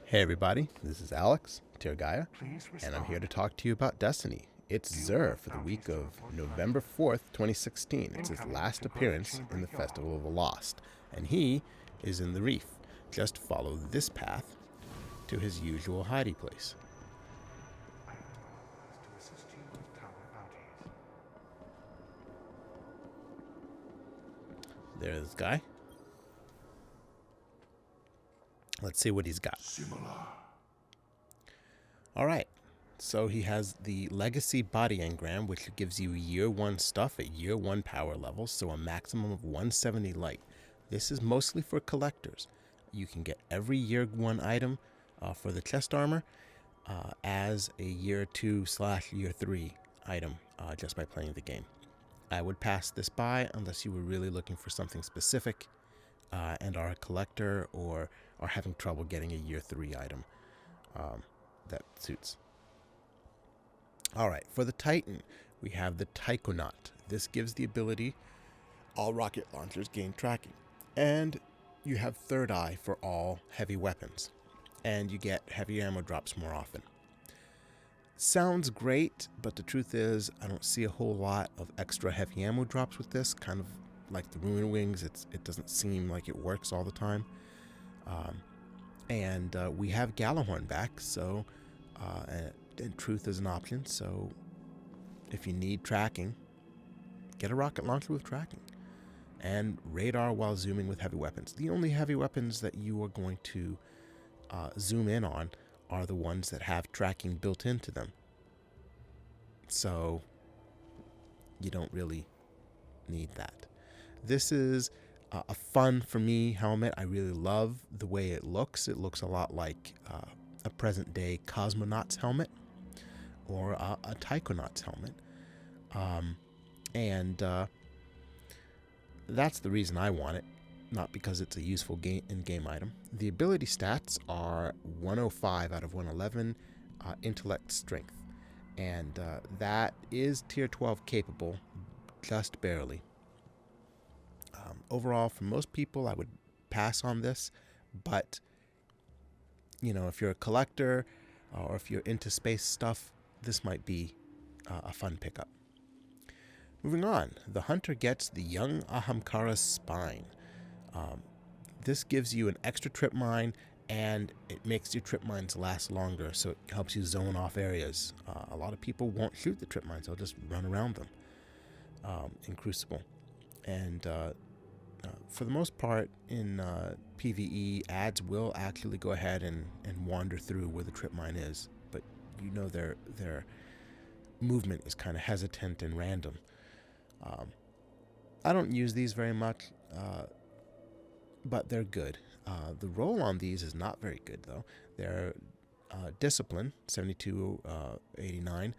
Hey everybody, this is Alex, Gaia, and I'm here to talk to you about Destiny. It's Xur for the week of November 4th, 2016. It's his last appearance in the Festival of the Lost, and he is in the Reef. Just follow this path to his usual hiding place. There's this guy. Let's see what he's got. Alright, so he has the Legacy Body Engram, which gives you year 1 stuff at year 1 power levels, so a maximum of 170 light. This is mostly for collectors. You can get every year 1 item for the chest armor as a year 2/year 3 item just by playing the game. I would pass this by unless you were really looking for something specific and are a collector or are having trouble getting a year 3 item that suits. Alright, for the Titan, we have the Taikonaut. This gives the ability, all rocket launchers gain tracking. And you have third eye for all heavy weapons. And you get heavy ammo drops more often. Sounds great, but the truth is I don't see a whole lot of extra heavy ammo drops with this. Kind of like the Ruin Wings, it doesn't seem like it works all the time. And we have Gallahorn back, so and truth is an option. So if you need tracking, get a rocket launcher with tracking. And radar while zooming with heavy weapons. The only heavy weapons that you are going to zoom in on are the ones that have tracking built into them. So you don't really need that. This is a fun for me helmet. I really love the way it looks. It looks a lot like a present day cosmonaut's helmet or a taikonaut's helmet. That's the reason I want it, not because it's a useful in-game item. The ability stats are 105 out of 111 intellect strength, and that is tier 12 capable, just barely. Overall, for most people, I would pass on this, but you know, if you're a collector or if you're into space stuff, this might be a fun pickup. Moving on, the hunter gets the young Ahamkara spine. This gives you an extra trip mine, and it makes your trip mines last longer, so it helps you zone off areas. A lot of people won't shoot the trip mines, they'll just run around them in Crucible. And for the most part, in PvE, ads will actually go ahead and wander through where the trip mine is, but you know their movement is kind of hesitant and random. I don't use these very much, but they're good. The roll on these is not very good, though. They're discipline, 7289,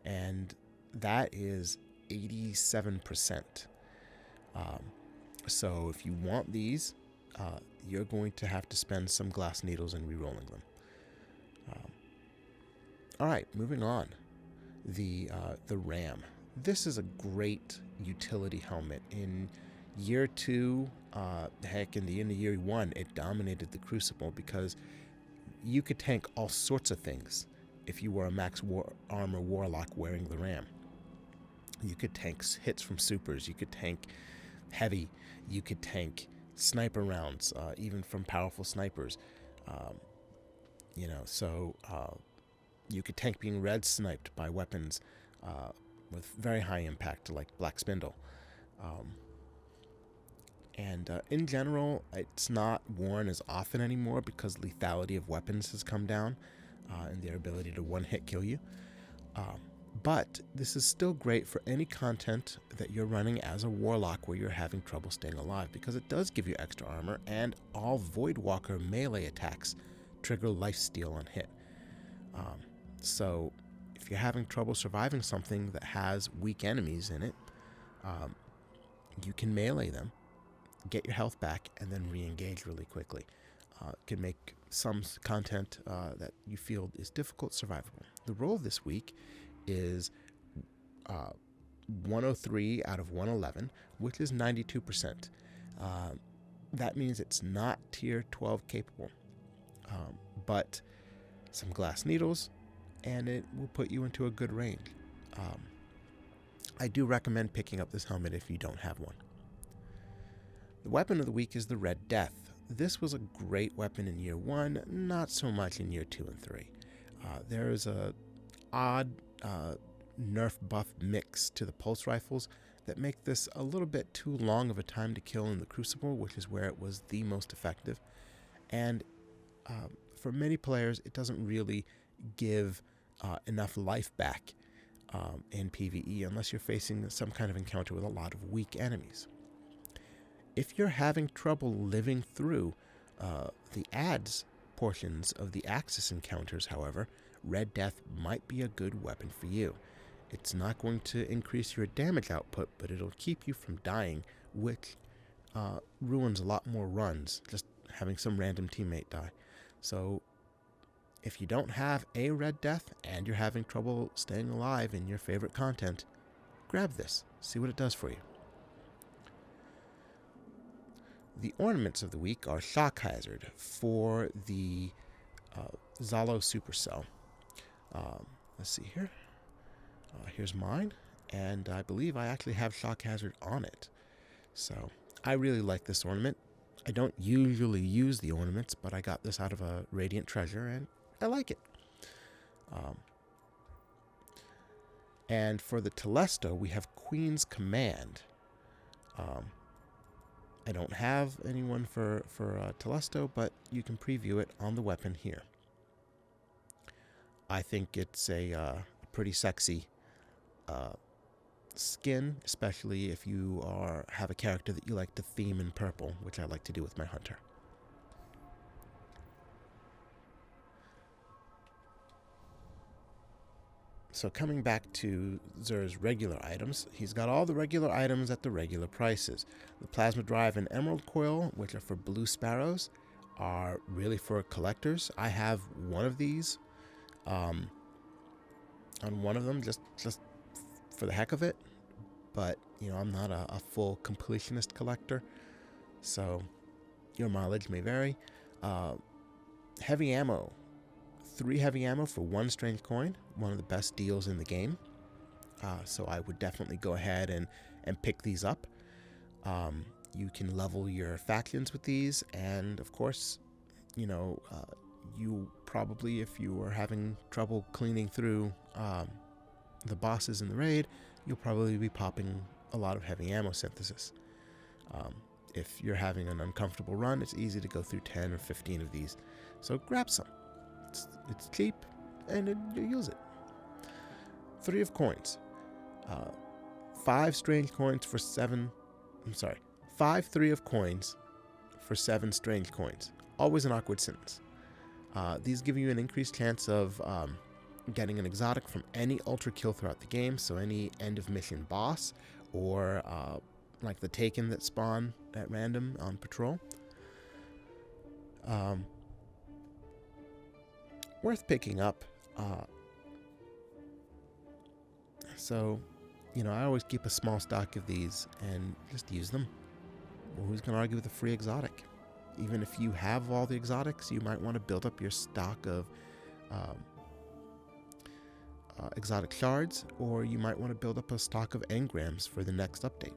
and that is 87%. So if you want these, you're going to have to spend some glass needles and re-rolling them. All right, moving on. The Ram. This is a great utility helmet. In year 2, heck, in the end of year 1, it dominated the Crucible because you could tank all sorts of things if you were a max armor Warlock wearing the Ram. You could tank hits from supers, you could tank heavy, you could tank sniper rounds, even from powerful snipers. So you could tank being red sniped by weapons with very high impact, like Black Spindle. In general, it's not worn as often anymore because lethality of weapons has come down and their ability to one-hit kill you. But this is still great for any content that you're running as a Warlock where you're having trouble staying alive, because it does give you extra armor, and all Voidwalker melee attacks trigger lifesteal on hit. So if you're having trouble surviving something that has weak enemies in it, you can melee them, get your health back, and then re-engage really quickly. It can make some content that you feel is difficult survivable. The roll this week is 103 out of 111, which is 92%. That means it's not tier 12 capable. but some glass needles, and it will put you into a good range. I do recommend picking up this helmet if you don't have one. The weapon of the week is the Red Death. This was a great weapon in Year 1, not so much in Year 2 and 3. There is a odd nerf buff mix to the pulse rifles that make this a little bit too long of a time to kill in the Crucible, which is where it was the most effective. And for many players, it doesn't really give enough life back in PvE unless you're facing some kind of encounter with a lot of weak enemies. If you're having trouble living through the ads portions of the Axis encounters, however, Red Death might be a good weapon for you. It's not going to increase your damage output, but it'll keep you from dying, which ruins a lot more runs, just having some random teammate die. So if you don't have a Red Death and you're having trouble staying alive in your favorite content, grab this, see what it does for you. The ornaments of the week are Shock Hazard for the Zhalo Supercell. Let's see here. Here's mine, and I believe I actually have Shock Hazard on it. So I really like this ornament. I don't usually use the ornaments, but I got this out of a Radiant Treasure, and I like it. And for the Telesto, we have Queen's Command. I don't have anyone for Telesto, but you can preview it on the weapon here. I think it's a pretty sexy skin, especially if you have a character that you like to theme in purple, which I like to do with my hunter. So coming back to Xur's regular items, he's got all the regular items at the regular prices. The Plasma Drive and Emerald Coil, which are for blue sparrows, are really for collectors. I have one of these on one of them just for the heck of it, but you know, I'm not a full completionist collector, so your mileage may vary. Heavy ammo. 3 heavy ammo for 1 strange coin, one of the best deals in the game. So I would definitely go ahead and pick these up. You can level your factions with these, and of course, you know, you probably, if you are having trouble cleaning through the bosses in the raid, you'll probably be popping a lot of heavy ammo synthesis. If you're having an uncomfortable run, it's easy to go through 10 or 15 of these. So grab some. It's cheap, and you use it. 3 of coins. 5 strange coins for 7... I'm sorry. 5 3 of coins for 7 strange coins. Always an awkward sentence. These give you an increased chance of getting an exotic from any ultra kill throughout the game, so any end of mission boss, or like the Taken that spawn at random on patrol. Worth picking up. So, you know, I always keep a small stock of these and just use them. Well, who's going to argue with a free exotic? Even if you have all the exotics, you might want to build up your stock of exotic shards, or you might want to build up a stock of engrams for the next update.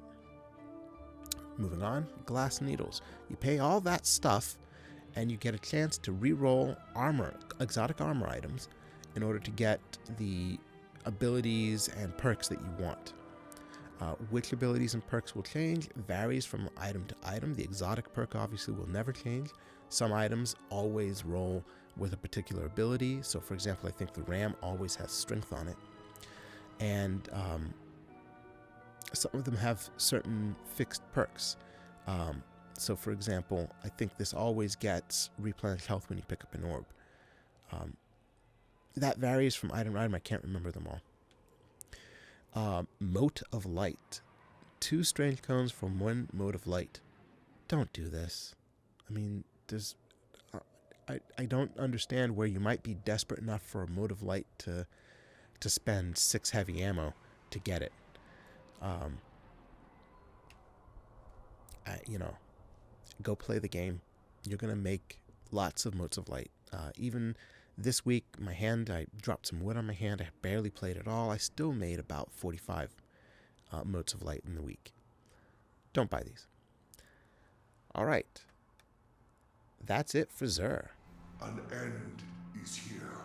Moving on, glass needles. You pay all that stuff, and you get a chance to re-roll exotic armor items in order to get the abilities and perks that you want. Which abilities and perks will change varies from item to item. The exotic perk obviously will never change. Some items always roll with a particular ability. So for example, I think the Ram always has strength on it. And some of them have certain fixed perks. So for example, I think this always gets replenished health when you pick up an orb. That varies from item to item. I can't remember them all. Mote of Light. 2 strange cones from 1 Mote of Light. Don't do this. I mean, there's... I don't understand where you might be desperate enough for a Mote of Light to spend 6 heavy ammo to get it. You know, go play the game. You're going to make lots of motes of light. Even this week, my hand, I dropped some wood on my hand. I barely played at all. I still made about 45 motes of light in the week. Don't buy these. All right. That's it for Xur. An end is here.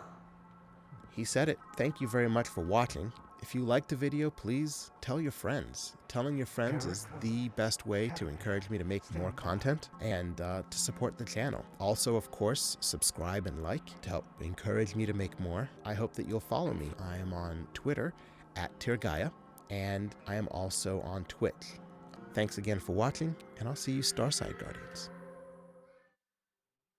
He said it. Thank you very much for watching. If you liked the video, please tell your friends. Telling your friends is the best way to encourage me to make more content and to support the channel. Also, of course, subscribe and like to help encourage me to make more. I hope that you'll follow me. I am on Twitter @Tirgaia, and I am also on Twitch. Thanks again for watching, and I'll see you Starside Guardians.